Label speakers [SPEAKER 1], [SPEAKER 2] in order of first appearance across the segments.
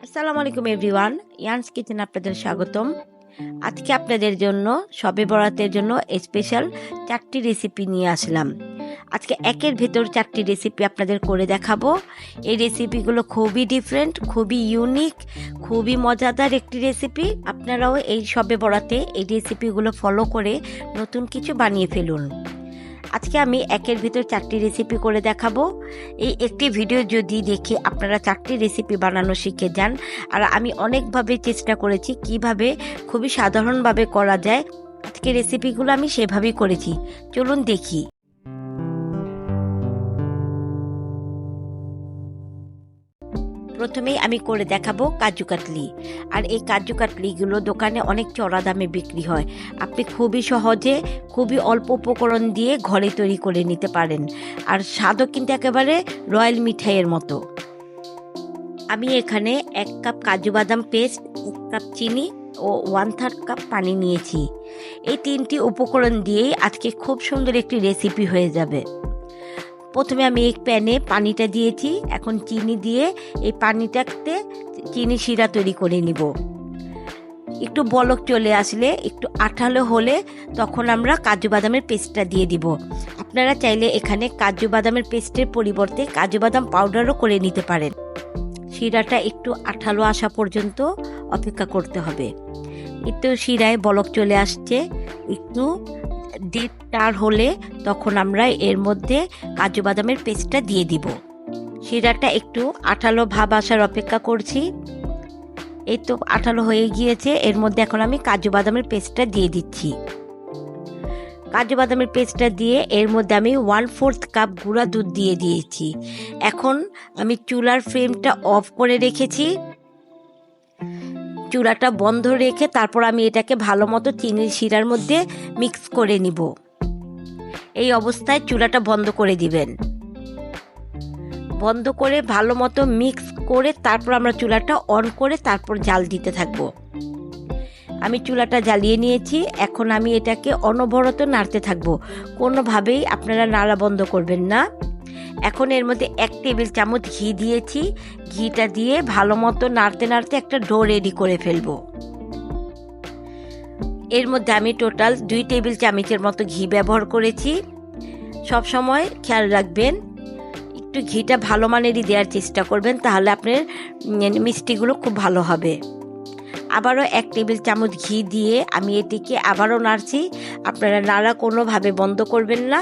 [SPEAKER 1] আসসালামু আলাইকুম everyone, ইয়ানস kitchen আপনাদের স্বাগতম। আজকে আপনাদের জন্য শবে বরাতের জন্য স্পেশাল 4টি রেসিপি নিয়ে আসলাম। আজকে একের ভেতর 4টি রেসিপি আপনাদের করে দেখাবো। এই রেসিপিগুলো খুবই ডিফারেন্ট, খুবই ইউনিক, খুবই মজাদার একটি রেসিপি। আপনারাও এই শবে বরাতে এই রেসিপিগুলো ফলো করে নতুন কিছু বানিয়ে ফেলুন। আজকে আমি একের ভিতর 4টি রেসিপি করে দেখাবো। এই একটি ভিডিও যদি দেখে আপনারা 4টি রেসিপি বানানো শিখে যান, আর আমি অনেকভাবে চেষ্টা করেছি কিভাবে খুবই সাধারণভাবে করা যায়। আজকে রেসিপিগুলো আমি সেভাবেই করেছি, চলুন দেখি। প্রথমেই আমি করে দেখাবো কাজু কাটলি। আর এই কাজু কাটলিগুলো দোকানে অনেক চড়া দামে বিক্রি হয়। আপনি খুবই সহজে, খুবই অল্প উপকরণ দিয়ে ঘরে তৈরি করে নিতে পারেন। আর স্বাদও কিন্তু একেবারে রয়্যাল মিঠাইয়ের মতো। আমি এখানে 1 কাপ কাজু বাদাম পেস্ট, 1 কাপ চিনি ও 1/3 কাপ পানি নিয়েছি। এই 3টি উপকরণ দিয়েই আজকে খুব সুন্দর একটি রেসিপি হয়ে যাবে। প্রথমে আমি এই প্যানে পানিটা দিয়েছি, এখন চিনি দিয়ে এই পানিটাতে চিনি শিরা তৈরি করে নিব। একটু বলক চলে আসলে, একটু আঠালো হলে তখন আমরা কাজু বাদামের পেস্টটা দিয়ে দিব। আপনারা চাইলে এখানে কাজু বাদামের পেস্টের পরিবর্তে কাজু বাদাম পাউডারও করে নিতে পারেন। শিরাটা একটু আঠালো আসা পর্যন্ত অপেক্ষা করতে হবে। একটু শিরায় বলক চলে আসছে, একটু ডেটটার হলে তখন আমরা এর মধ্যে কাজু বাদামের পেস্টটা দিয়ে দিব। শিরাটা একটু আঠালো ভাব আসার অপেক্ষা করছি। এই তো আঠালো হয়ে গিয়েছে। এর মধ্যে এখন আমি কাজু বাদামের পেস্টটা দিয়ে দিচ্ছি। কাজু বাদামের পেস্টটা দিয়ে এর মধ্যে আমি 1/4 কাপ গুঁড়া দুধ দিয়ে দিয়েছি। এখন আমি চুলার ফ্লেমটা অফ করে রেখেছি। চুলাটা বন্ধ রেখে তারপর আমি এটাকে ভালো মতো চিনির শিরার মধ্যে মিক্স করে নিব। এই অবস্থায় চুলাটা বন্ধ করে দিবেন। বন্ধ করে ভালো মতো মিক্স করে তারপর আমরা চুলাটা অন করে তারপর জাল দিতে থাকব। আমি চুলাটা জ্বালিয়ে নিয়েছি। এখন আমি এটাকে অনবরত নাড়তে থাকব। কোনোভাবেই আপনারা নাড়া বন্ধ করবেন না। এখন এর মধ্যে 1 টেবিল চামচ ঘি দিয়েছি। ঘিটা দিয়ে ভালো মতো নাড়তে নাড়তে একটা ডো রেডি করে ফেলবো। এর মধ্যে আমি টোটাল 2 টেবিল চামচের মতো ঘি ব্যবহার করেছি। সব সময় খেয়াল রাখবেন, একটু ঘিটা ভালো মানেরই দেওয়ার চেষ্টা করবেন, তাহলে আপনার মিষ্টিগুলো খুব ভালো হবে। আবারও 1 টেবিল চামচ ঘি দিয়ে আমি এটিকে আবারও নাড়ছি। আপনারা নাড়া কোনোভাবে বন্ধ করবেন না,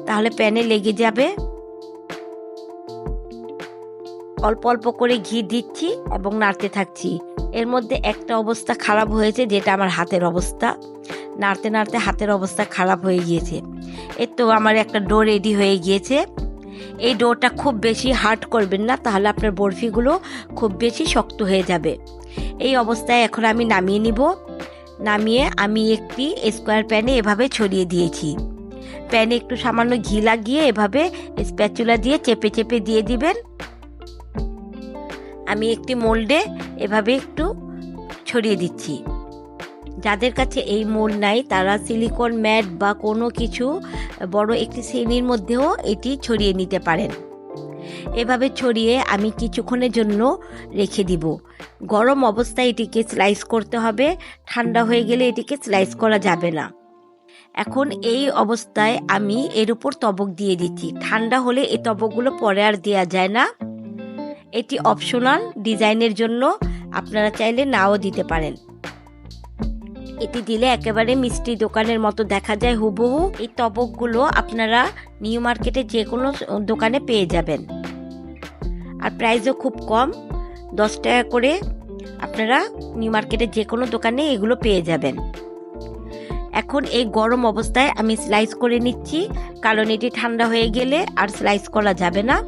[SPEAKER 1] তাহলে প্যানে লেগে যাবে। অল্প অল্প করে ঘি দিচ্ছি এবং নাড়তে থাকছি। এর মধ্যে একটা অবস্থা খারাপ হয়েছে, যেটা আমার হাতের অবস্থা। নাড়তে নাড়তে হাতের অবস্থা খারাপ হয়ে গিয়েছে। এর তো আমার একটা ডো রেডি হয়ে গিয়েছে। এই ডোটা খুব বেশি হার্ড করবেন না, তাহলে আপনার বরফিগুলো খুব বেশি শক্ত হয়ে যাবে। এই অবস্থায় এখন আমি নামিয়ে নিব। নামিয়ে আমি একটি স্কোয়ার প্যানে এভাবে ছড়িয়ে দিয়েছি। প্যানে একটু সামান্য ঘি লাগিয়ে এভাবে স্প্যাচুলা দিয়ে চেপে চেপে দিয়ে দিবেন। আমি একটি মোল্ডে এভাবে একটু ছড়িয়ে দিচ্ছি। যাদের কাছে এই মোল্ড নাই তারা সিলিকন ম্যাট বা কোনো কিছু বড় একটি শ্রেণীর মধ্যেও এটি ছড়িয়ে নিতে পারেন। এভাবে ছড়িয়ে আমি কিছুক্ষণের জন্য রেখে দিব। গরম অবস্থায় এটিকে স্লাইস করতে হবে, ঠান্ডা হয়ে গেলে এটিকে স্লাইস করা যাবে না। এখন এই অবস্থায় আমি এর উপর তবক দিয়ে দিচ্ছি। ঠান্ডা হলে এই তবকগুলো পরে আর দেওয়া যায় না। এটি অপশনাল, ডিজাইনের জন্য, আপনারা চাইলে নাও দিতে পারেন। এটি দিলে একেবারে মিষ্টি দোকানের মতো দেখা যায় হুবহু। এই তবকগুলো আপনারা নিউ মার্কেটে যে কোনো দোকানে পেয়ে যাবেন, আর প্রাইসও খুব কম, 10 টাকা করে। আপনারা নিউ মার্কেটে যে কোনো দোকানে এগুলো পেয়ে যাবেন। এখন এই গরম অবস্থায় আমি স্লাইস করে নিচ্ছি, কারণ এটি ঠান্ডা হয়ে গেলে আর স্লাইস করা যাবে না।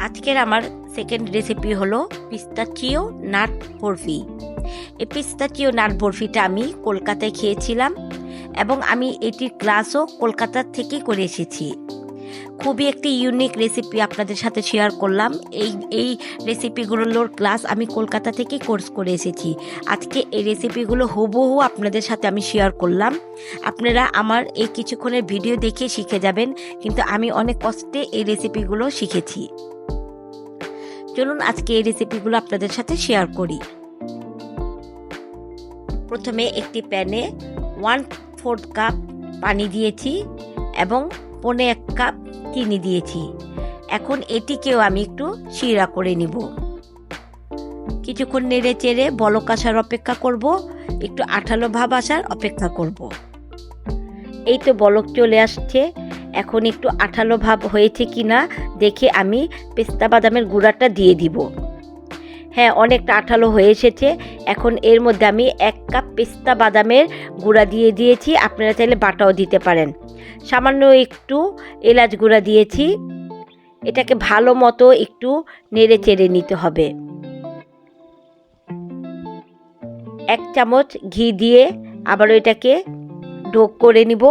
[SPEAKER 1] আজকের আমার সেকেন্ড রেসিপি হলো পিস্তাচিও নাট বরফি। এই পিস্তাচিও নাট বরফিটা আমি কলকাতায় খেয়েছিলাম এবং আমি এটির ক্লাসও কলকাতা থেকেই করে এসেছি। খুবই একটি ইউনিক রেসিপি আপনাদের সাথে শেয়ার করলাম। এই রেসিপিগুলোর ক্লাস আমি কলকাতা থেকে কোর্স করে এসেছি। আজকে এই রেসিপিগুলো হুবহু আপনাদের সাথে আমি শেয়ার করলাম। আপনারা আমার এই কিছুক্ষণের ভিডিও দেখে শিখে যাবেন, কিন্তু আমি অনেক কষ্টে এই রেসিপিগুলো শিখেছি। চলুন আজকে এই রেসিপিগুলো আপনাদের সাথে শেয়ার করি। প্রথমে একটি প্যানে 1/4 কাপ পানি দিয়েছি এবং 1/4 কাপ চিনি দিয়েছি। এখন এটিকেও আমি একটু শিরা করে নিব। কিছুক্ষণ নেড়ে চেড়ে বলক আসার অপেক্ষা করব, একটু আঠালো ভাব আসার অপেক্ষা করব। এই তো বলক চলে আসছে। এখন একটু আঠালো ভাব হয়েছে কিনা দেখে আমি পেস্তা বাদামের গুঁড়াটা দিয়ে দিব। হ্যাঁ, অনেকটা আঠালো হয়ে এসেছে। এখন এর মধ্যে আমি 1 কাপ পেস্তা বাদামের গুঁড়া দিয়ে দিয়েছি। আপনারা চাইলে বাটাও দিতে পারেন। সামান্য একটু এলাচ গুঁড়া দিয়েছি। এটাকে ভালো মতো একটু নেড়ে চেড়ে নিতে হবে। 1 চামচ ঘি দিয়ে আবারও এটাকে ডোক করে নিব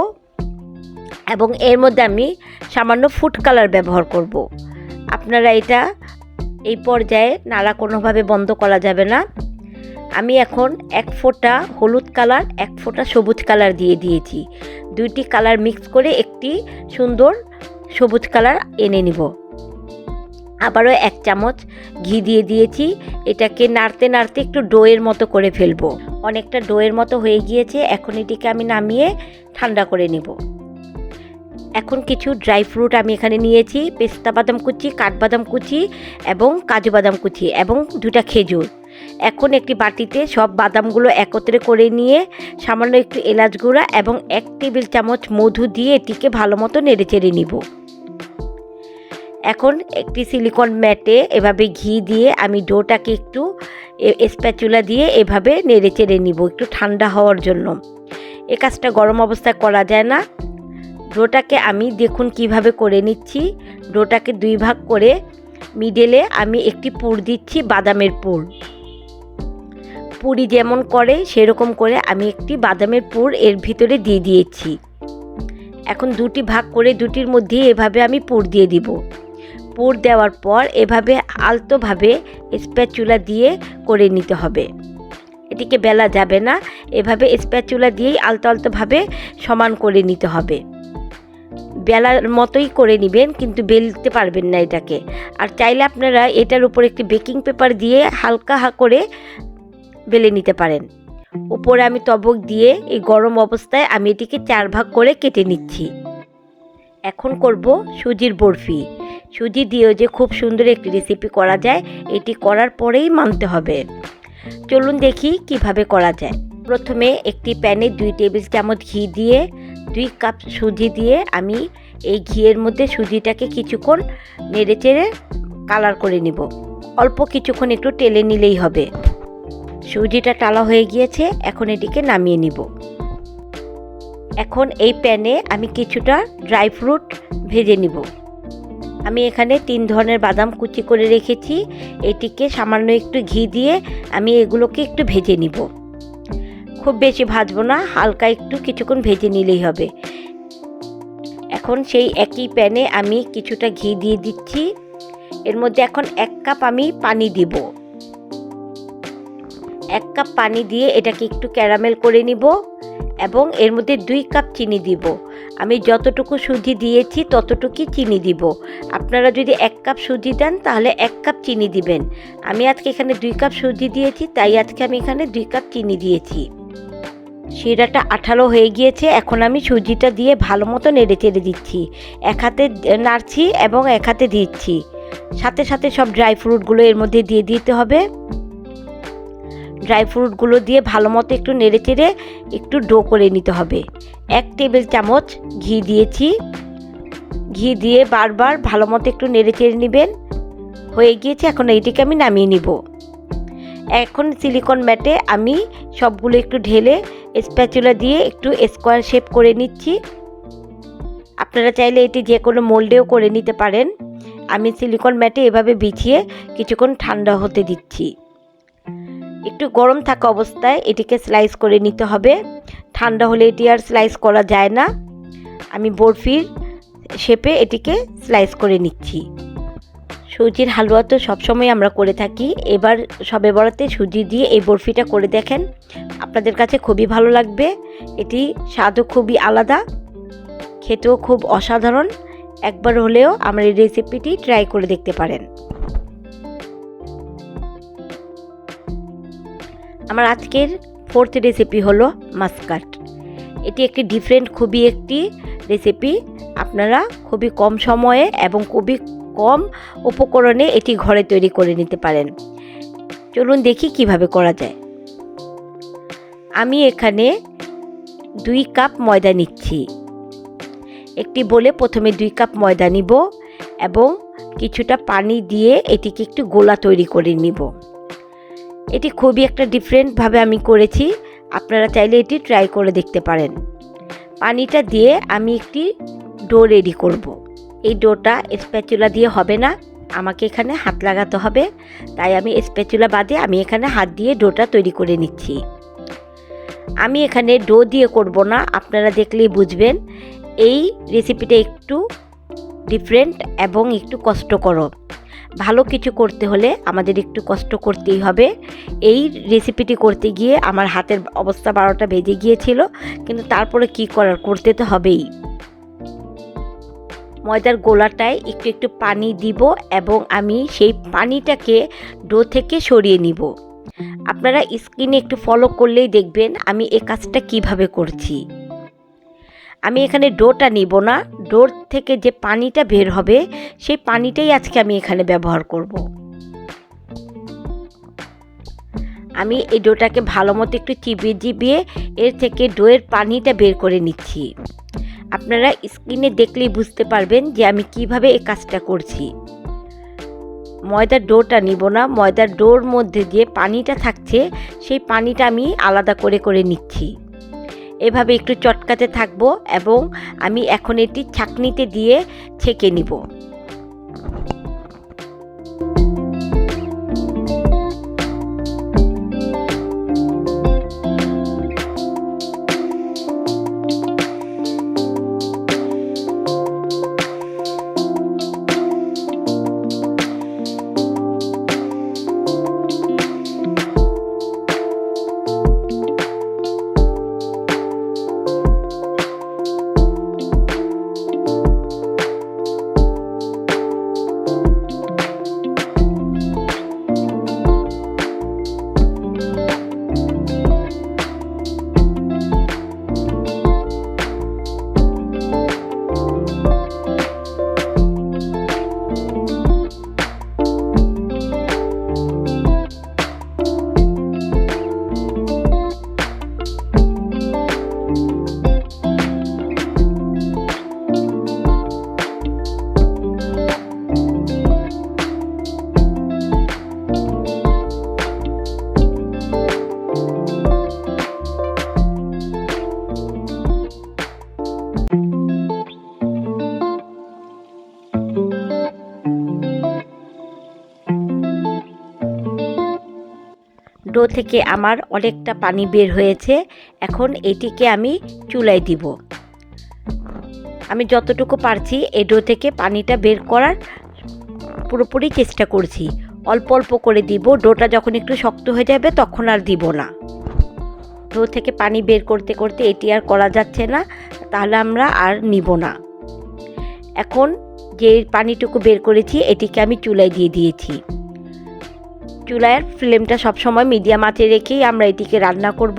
[SPEAKER 1] এবং এর মধ্যে আমি সামান্য ফুড কালার ব্যবহার করব। আপনারা এটা এই পর্যায়ে নাড়া কোনোভাবে বন্ধ করা যাবে না। আমি এখন 1 ফোঁটা হলুদ কালার 1 ফোঁটা সবুজ কালার দিয়ে দিয়েছি। দুইটি কালার মিক্স করে একটি সুন্দর সবুজ কালার এনে নিব। আবারও 1 চামচ ঘি দিয়ে দিয়েছি। এটাকে নাড়তে নাড়তে একটু ডোয়ের মতো করে ফেলবো। অনেকটা ডোয়ের মতো হয়ে গিয়েছে। এখন এটিকে আমি নামিয়ে ঠান্ডা করে নিব। এখন কিছু ড্রাই ফ্রুট আমি এখানে নিয়েছি, পেস্তা বাদাম কুচি, কাঠবাদাম কুচি এবং কাজু বাদাম কুচি এবং 2টা খেজুর। এখন একটি বাটিতে সব বাদামগুলো একত্রে করে নিয়ে সামান্য একটু এলাচ গুঁড়া এবং 1 টেবিল চামচ মধু দিয়ে এটিকে ভালো মতো নেড়ে চেড়ে নিব। এখন একটি সিলিকন ম্যাটে এভাবে ঘি দিয়ে আমি ডোটাকে একটু স্প্যাচুলা দিয়ে এভাবে নেড়ে চেড়ে নিব একটু ঠান্ডা হওয়ার জন্য। এই কাজটা গরম অবস্থায় করা যায় না। ডোটাকে আমি দেখুন কিভাবে করে নিচ্ছি। ডোটাকে 2 ভাগ করে মিডলে আমি একটি পুর দিচ্ছি, বাদামের পুর। পুরি যেমন করে সেরকম করে আমি একটি বাদামের পুর এর ভিতরে দিয়ে দিয়েছি। এখন 2টি ভাগ করে 2টির মধ্যে এভাবে আমি পুর দিয়ে দিব। পুর দেওয়ার পর এভাবে আলতোভাবে স্প্যাচুলা দিয়ে করে নিতে হবে। এটিকে বেলা যাবে না, এভাবে স্প্যাচুলা দিয়েই আলতো আলতোভাবে সমান করে নিতে হবে। বেলার মতোই করে নেবেন, কিন্তু বেলতে পারবেন না এটাকে। আর চাইলে আপনারা এটার উপর একটি বেকিং পেপার দিয়ে হালকা করে বেলে নিতে পারেন। উপরে আমি তবক দিয়ে এই গরম অবস্থায় আমি এটিকে 4 ভাগ করে কেটে নিচ্ছি। এখন করব সুজির বরফি। সুজি দিয়েও যে খুব সুন্দর একটি রেসিপি করা যায়, এটি করার পরেই মানতে হবে। চলুন দেখি কিভাবে করা যায়। প্রথমে একটি প্যানে 2 টেবিল চামচ ঘি দিয়ে 2 কাপ সুজি দিয়ে আমি এই ঘিয়ের মধ্যে সুজিটাকে কিছুক্ষণ নেড়ে চেড়ে কালার করে নিব। অল্প কিছুক্ষণ একটু টেলে নিলেই হবে। সুজিটা টালা হয়ে গিয়েছে, এখন এটিকে নামিয়ে নিব। এখন এই প্যানে আমি কিছুটা ড্রাই ফ্রুট ভেজে নিব। আমি এখানে 3 ধরনের বাদাম কুচি করে রেখেছি। এটিকে সামান্য একটু ঘি দিয়ে আমি এগুলোকে একটু ভেজে নিব। খুব বেশি ভাজবো না, হালকা একটু কিছুক্ষণ ভেজে নিলেই হবে। এখন সেই একই প্যানে আমি কিছুটা ঘি দিয়ে দিচ্ছি। এর মধ্যে এখন 1 কাপ আমি পানি দিব। 1 কাপ পানি দিয়ে এটাকে একটু ক্যারামেল করে নিব এবং এর মধ্যে 2 কাপ চিনি দিব। আমি যতটুকু সুজি দিয়েছি ততটুকুই চিনি দিব। আপনারা যদি 1 কাপ সুজি দেন তাহলে 1 কাপ চিনি দিবেন। আমি আজকে এখানে 2 কাপ সুজি দিয়েছি, তাই আজকে আমি এখানে 2 কাপ চিনি দিয়েছি। শিরাটা আঠালো হয়ে গিয়েছে। এখন আমি সুজিটা দিয়ে ভালো মতো নেড়ে চেড়ে দিচ্ছি। 1 হাতে নাড়ছি এবং 1 হাতে দিচ্ছি। সাথে সাথে সব ড্রাই ফ্রুটগুলো এর মধ্যে দিয়ে দিতে হবে। ড্রাই ফ্রুটগুলো দিয়ে ভালো মতো একটু নেড়ে চেড়ে একটু ডো করে নিতে হবে। 1 টেবিল চামচ ঘি দিয়েছি। ঘি দিয়ে বারবার ভালো মতো একটু নেড়ে চেড়ে নেবেন। হয়ে গিয়েছে, এখন এইটিকে আমি নামিয়ে নিব। এখন সিলিকন ম্যাটে আমি সবগুলো একটু ঢেলে স্প্যাচুলা দিয়ে একটু স্কোয়ার শেপ করে নিচ্ছি। আপনারা চাইলে এটি যে কোনো মোল্ডেও করে নিতে পারেন। আমি সিলিকন ম্যাটে এভাবে বিছিয়ে কিছুক্ষণ ঠান্ডা হতে দিচ্ছি। একটু গরম থাকা অবস্থায় এটিকে স্লাইস করে নিতে হবে। ঠান্ডা হলে এটি আর স্লাইস করা যায় না। আমি বরফির শেপে এটিকে স্লাইস করে নিচ্ছি। সুজির হালুয়া তো সবসময় আমরা করে থাকি। এবার শবে বরাতে সুজি দিয়ে এই বরফিটা করে দেখেন, আপনাদের কাছে খুবই ভালো লাগবে। এটি স্বাদও খুবই আলাদা, খেতেও খুব অসাধারণ। একবার হলেও আমার এই রেসিপিটি ট্রাই করে দেখতে পারেন। আমার আজকের 4th রেসিপি হলো মাস্কাট। এটি একটি ডিফারেন্ট খুবই একটি রেসিপি। আপনারা খুবই কম সময়ে এবং খুবই কম উপকরণে এটি ঘরে তৈরি করে নিতে পারেন। চলুন দেখি কিভাবে করা যায়। আমি এখানে 2 কাপ ময়দা নিচ্ছি। একটি বলে প্রথমে 2 কাপ ময়দা নিব এবং কিছুটা পানি দিয়ে এটিকে একটু গোলা তৈরি করে নিব। এটি খুবই একটা ডিফারেন্টভাবে আমি করেছি, আপনারা চাইলে এটি ট্রাই করে দেখতে পারেন। পানিটা দিয়ে আমি একটি ডো রেডি করব। এই ডোটা স্প্যাচুলা দিয়ে হবে না, আমাকে এখানে হাত লাগাতে হবে, তাই আমি স্প্যাচুলা বাদে আমি এখানে হাত দিয়ে ডোটা তৈরি করে নিচ্ছি। আমি এখানে ডো দিয়ে করব না, আপনারা দেখলেই বুঝবেন। এই রেসিপিটা একটু ডিফারেন্ট এবং একটু কষ্টকর। ভালো কিছু করতে হলে আমাদের একটু কষ্ট করতেই হবে। এই রেসিপিটি করতে গিয়ে আমার হাতের অবস্থা 12টা বেজে গিয়েছিল, কিন্তু তারপরে কি করার, করতে তো হবেই। ময়দার গোলাটায় একটু একটু পানি দিব এবং আমি সেই পানিটাকে ডো থেকে সরিয়ে নিব। আপনারা স্ক্রিনে একটু ফলো করলেই দেখবেন আমি এই কাজটা কিভাবে করছি। আমি এখানে ডোটা নিব না, ডোর থেকে যে পানিটা বের হবে সেই পানিটাই আজকে আমি এখানে ব্যবহার করব। আমি এই ডোটাকে ভালো মতো একটু চিবিয়ে এর থেকে ডোয়ের পানিটা বের করে নিচ্ছি। আপনারা স্ক্রিনে দেখলেই বুঝতে পারবেন যে আমি কিভাবে এই কাজটা করছি। ময়দার ডোটা নিব না, ময়দার ডোর মধ্যে যে পানিটা থাকছে সেই পানিটা আমি আলাদা করে করে নিচ্ছি। এভাবে একটু চটকাতে থাকবো এবং আমি এখন এটি ছাঁকনিতে দিয়ে ছেঁকে নিব। ডো থেকে আমার অনেকটা পানি বের হয়েছে, এখন এটিকে আমি চুলায় দিব। আমি যতটুকু পারছি এই ডো থেকে পানিটা বের করার পুরোপুরি চেষ্টা করছি। অল্প অল্প করে দিব, ডোটা যখন একটু শক্ত হয়ে যাবে তখন আর দিব না। ডো থেকে পানি বের করতে করতে এটি আর করা যাচ্ছে না, তাহলে আমরা আর নিব না। এখন যে পানিটুকু বের করেছি এটিকে আমি চুলায় দিয়ে দিয়েছি। চুলার ফ্লেমটা সবসময় মিডিয়াম আঁচে রেখেই আমরা এটিকে রান্না করব।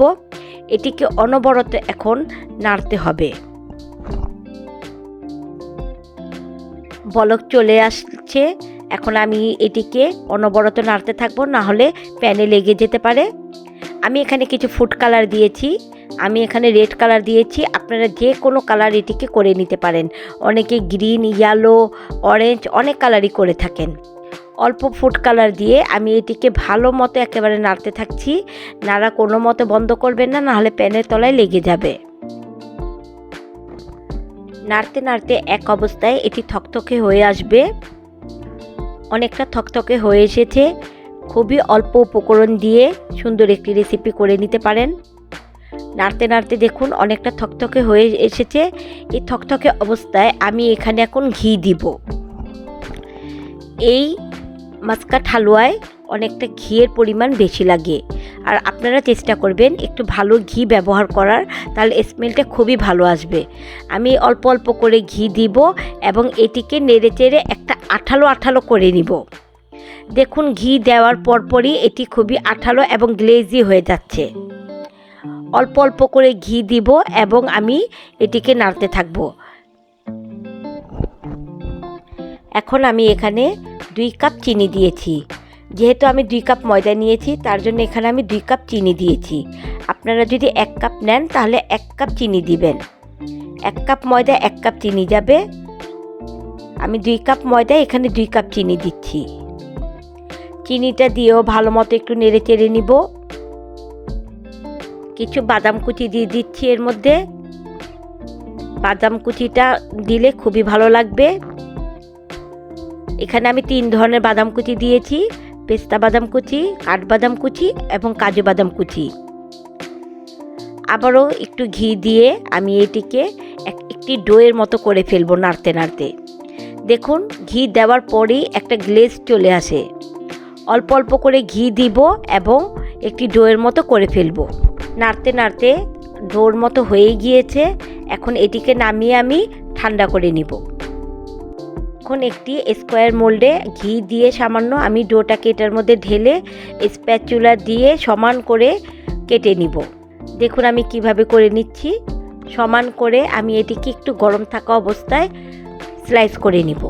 [SPEAKER 1] এটিকে অনবরত এখন নাড়তে হবে। বলক চলে আসছে, এখন আমি এটিকে অনবরত নাড়তে থাকবো, না হলে প্যানে লেগে যেতে পারে। আমি এখানে কিছু ফুড কালার দিয়েছি, আমি এখানে রেড কালার দিয়েছি, আপনারা যে কোনো কালার এটিকে করে নিতে পারেন। অনেকে গ্রিন, ইয়েলো, অরেঞ্জ অনেক কালারই করে থাকেন। অল্প ফুড কালার দিয়ে আমি এটিকে ভালো মতো একেবারে নাড়তে থাকছি। নাড়া কোনো মতো বন্ধ করবেন না, নাহলে প্যানের তলায় লেগে যাবে। নাড়তে নাড়তে এক অবস্থায় এটি থকথকে হয়ে আসবে। অনেকটা থকথকে হয়ে এসেছে। খুবই অল্প উপকরণ দিয়ে সুন্দর একটি রেসিপি করে নিতে পারেন। নাড়তে নাড়তে দেখুন অনেকটা থকথকে হয়ে এসেছে। এই থকথকে অবস্থায় আমি এখানে এখন ঘি দিব। এই মাস্কাট হালুয়ায় অনেকটা ঘিয়ের পরিমাণ বেশি লাগে, আর আপনারা চেষ্টা করবেন একটু ভালো ঘি ব্যবহার করার, তাহলে স্মেলটা খুবই ভালো আসবে। আমি অল্প অল্প করে ঘি দিব এবং এটিকে নেড়ে চেড়ে একটা আঠালো আঠালো করে নিব। দেখুন ঘি দেওয়ার পরপরই এটি খুবই আঠালো এবং গ্লেজি হয়ে যাচ্ছে। অল্প অল্প করে ঘি দিব এবং আমি এটিকে নাড়তে থাকব। এখন আমি এখানে 2 কাপ চিনি দিয়েছি। যেহেতু আমি 2 কাপ ময়দা নিয়েছি তার জন্য এখানে আমি 2 কাপ চিনি দিয়েছি। আপনারা যদি 1 কাপ নেন তাহলে 1 কাপ চিনি দিবেন। 1 কাপ ময়দা 1 কাপ চিনি যাবে। আমি 2 কাপ ময়দা এখানে 2 কাপ চিনি দিচ্ছি। চিনিটা দিয়েও ভালো মতো একটু নেড়ে চেড়ে নিব। কিছু বাদাম কুচি দিয়ে দিচ্ছি এর মধ্যে। বাদাম কুচিটা দিলে খুবই ভালো লাগবে। এখানে আমি 3 ধরনের বাদাম কুচি দিয়েছি, পেস্তা বাদাম কুচি, কাঠবাদাম কুচি এবং কাজু বাদাম কুচি। আবারও একটু ঘি দিয়ে আমি এটিকে একটি ডোয়ের মতো করে ফেলবো নাড়তে নাড়তে। দেখুন ঘি দেওয়ার পরেই একটা গ্লেজ চলে আসে। অল্প অল্প করে ঘি দিব এবং একটি ডোয়ের মতো করে ফেলবো। নাড়তে নাড়তে ডোর মতো হয়ে গিয়েছে। এখন এটিকে নামিয়ে আমি ঠান্ডা করে নিব। এখন একটি স্কোয়ার মোল্ডে ঘি দিয়ে সামান্য আমি ডোটাকে এটার মধ্যে ঢেলে স্প্যাচুলা দিয়ে সমান করে কেটে নিব। দেখুন আমি কিভাবে করে নিচ্ছি। সমান করে আমি এটিকে একটু গরম থাকা অবস্থায় স্লাইস করে নিব।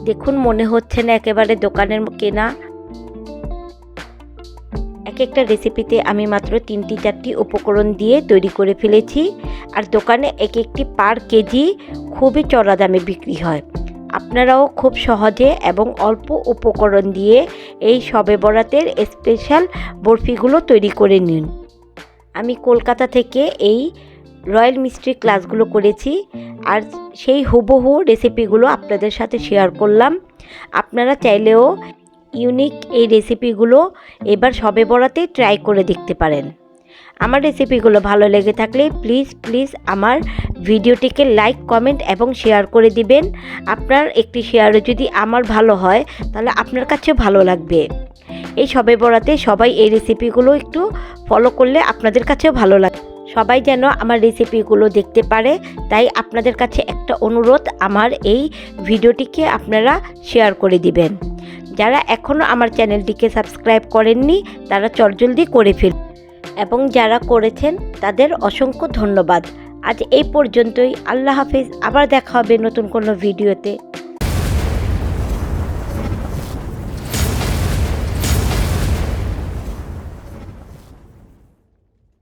[SPEAKER 1] দেখুন মনে হচ্ছে না একেবারে দোকানের কেনা। এক একটা রেসিপিতে আমি মাত্র 3-4টি উপকরণ দিয়ে তৈরি করে ফেলেছি। আর দোকানে এক একটি পার কেজি খুবই চড়া দামে বিক্রি হয়। আপনারাও খুব সহজে এবং অল্প উপকরণ দিয়ে এই শবে বরাতের স্পেশাল বরফিগুলো তৈরি করে নিন। আমি কলকাতা থেকে এই রয়্যাল মিস্ট্রি ক্লাসগুলো করেছি আর সেই হুবহু রেসিপিগুলো আপনাদের সাথে শেয়ার করলাম। আপনারা চাইলেও ইউনিক এই রেসিপিগুলো এবার শবে বরাতে ট্রাই করে দেখতে পারেন। আমার রেসিপিগুলো ভালো লেগে থাকলে প্লিজ আমার ভিডিওটিকে লাইক, কমেন্ট এবং শেয়ার করে দিবেন। আপনার একটি শেয়ারও যদি আমার ভালো হয় তাহলে আপনার কাছেও ভালো লাগবে। এই শবে বরাতে সবাই এই রেসিপিগুলো একটু ফলো করলে আপনাদের কাছেও ভালো লাগবে। সবাই যেন আমার রেসিপিগুলো দেখতে পারে, তাই আপনাদের কাছে একটা অনুরোধ, আমার এই ভিডিওটিকে আপনারা শেয়ার করে দিবেন। যারা এখনও আমার চ্যানেলটিকে সাবস্ক্রাইব করেননি তারা চটজলদি করে ফেলুন এবং যারা করেছেন তাদের অসংখ্য ধন্যবাদ। আজ এই পর্যন্তই। আল্লাহ হাফেজ। আবার দেখা হবে নতুন কোনো ভিডিওতে।